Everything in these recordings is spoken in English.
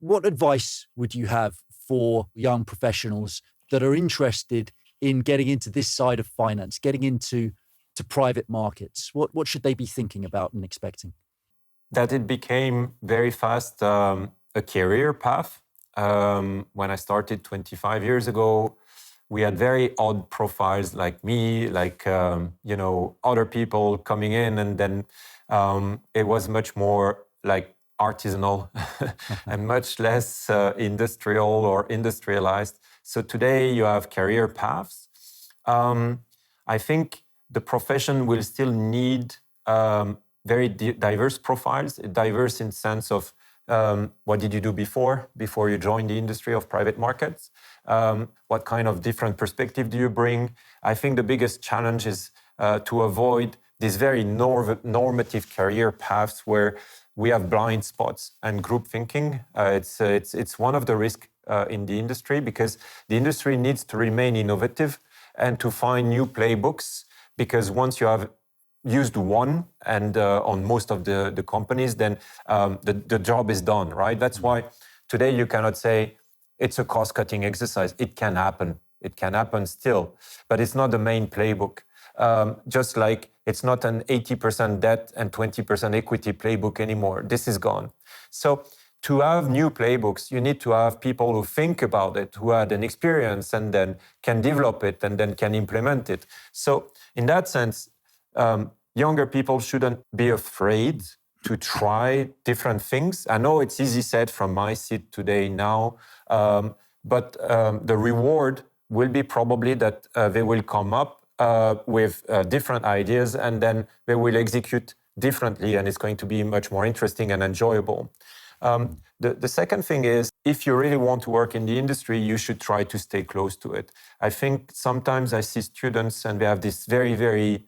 What advice would you have for young professionals that are interested in getting into this side of finance, getting into private markets? What should they be thinking about and expecting? That it became very fast a career path. When I started 25 years ago, we had very odd profiles like me, like other people coming in, and then it was much more like artisanal and much less industrial or industrialized. So today you have career paths. I think the profession will still need very diverse profiles, diverse in sense of what did you do before you joined the industry of private markets? What kind of different perspective do you bring? I think the biggest challenge is to avoid these very normative career paths where we have blind spots and group thinking. It's one of the risks in the industry, because the industry needs to remain innovative and to find new playbooks, because once you have used one and on most of the companies, then the job is done, right? That's why today you cannot say it's a cost-cutting exercise. It can happen. It can happen still, but it's not the main playbook. Just like it's not an 80% debt and 20% equity playbook anymore. This is gone. So to have new playbooks, you need to have people who think about it, who had an experience and then can develop it and then can implement it. So in that sense, younger people shouldn't be afraid to try different things. I know it's easy said from my seat today now, but the reward will be probably that they will come up with different ideas, and then they will execute differently, and it's going to be much more interesting and enjoyable. The second thing is, if you really want to work in the industry, you should try to stay close to it. I think sometimes I see students and they have this very, very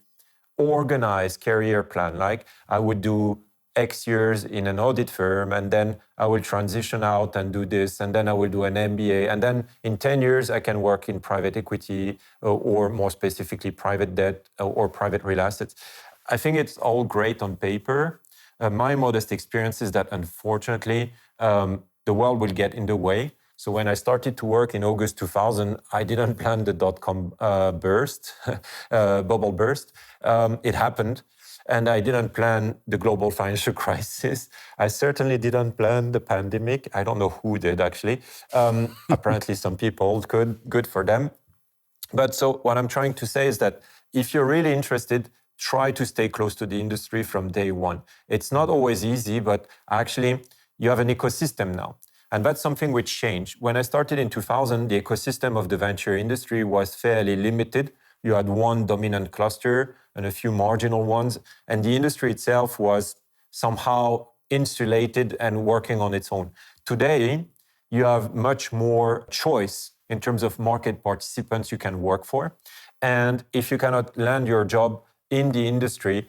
organized career plan. Like, I would do X years in an audit firm, and then I will transition out and do this, and then I will do an MBA, and then in 10 years I can work in private equity or more specifically private debt or private real assets. I think it's all great on paper. My modest experience is that unfortunately the world will get in the way. So when I started to work in August 2000, I didn't plan the dot-com bubble burst. It happened. And I didn't plan the global financial crisis. I certainly didn't plan the pandemic. I don't know who did, actually. Apparently some people could, good for them. But so what I'm trying to say is that if you're really interested, try to stay close to the industry from day one. It's not always easy, but actually you have an ecosystem now. And that's something which changed. When I started in 2000, the ecosystem of the venture industry was fairly limited. You had one dominant cluster and a few marginal ones, and the industry itself was somehow insulated and working on its own. Today, you have much more choice in terms of market participants you can work for. And if you cannot land your job in the industry,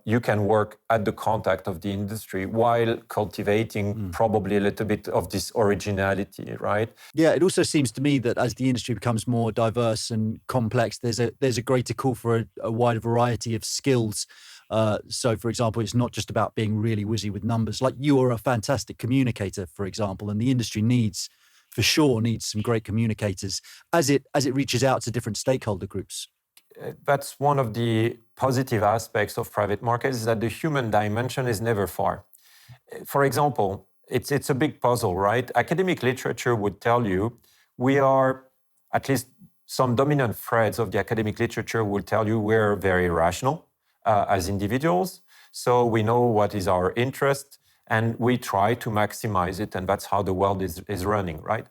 you can work at the contact of the industry while cultivating probably a little bit of this originality, right? Yeah, it also seems to me that as the industry becomes more diverse and complex, there's a greater call for a wider variety of skills. So, for example, it's not just about being really whizzy with numbers. Like, you are a fantastic communicator, for example, and the industry needs some great communicators as it reaches out to different stakeholder groups. That's one of the positive aspects of private markets, is that the human dimension is never far. For example, it's a big puzzle, right? Academic literature would tell you we are, at least some dominant threads of the academic literature will tell you we're very rational as individuals. So we know what is our interest and we try to maximize it. And that's how the world is running, right?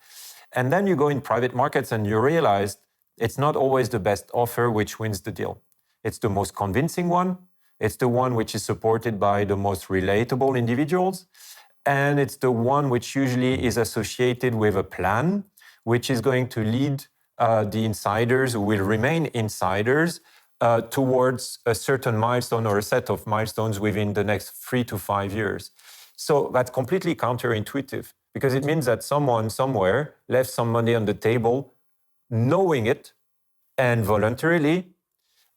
And then you go in private markets and you realize it's not always the best offer which wins the deal. It's the most convincing one. It's the one which is supported by the most relatable individuals. And it's the one which usually is associated with a plan, which is going to lead the insiders, who will remain insiders, towards a certain milestone or a set of milestones within the next 3 to 5 years. So that's completely counterintuitive, because it means that someone somewhere left some money on the table, knowing it and voluntarily,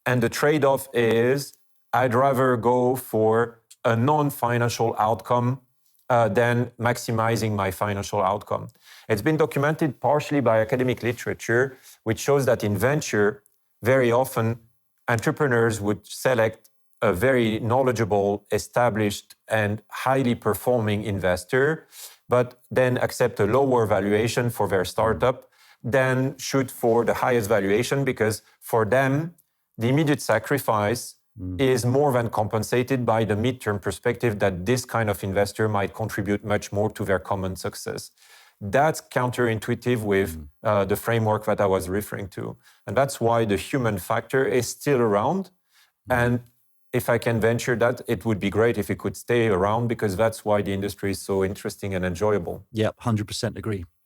and the trade-off is I'd rather go for a non-financial outcome than maximizing my financial outcome. It's been documented partially by academic literature, which shows that in venture, very often entrepreneurs would select a very knowledgeable, established, and highly performing investor, but then accept a lower valuation for their startup, then shoot for the highest valuation, because for them, the immediate sacrifice is more than compensated by the midterm perspective that this kind of investor might contribute much more to their common success. That's counterintuitive with the framework that I was referring to. And that's why the human factor is still around. And if I can venture that, it would be great if it could stay around, because that's why the industry is so interesting and enjoyable. Yeah, 100% agree.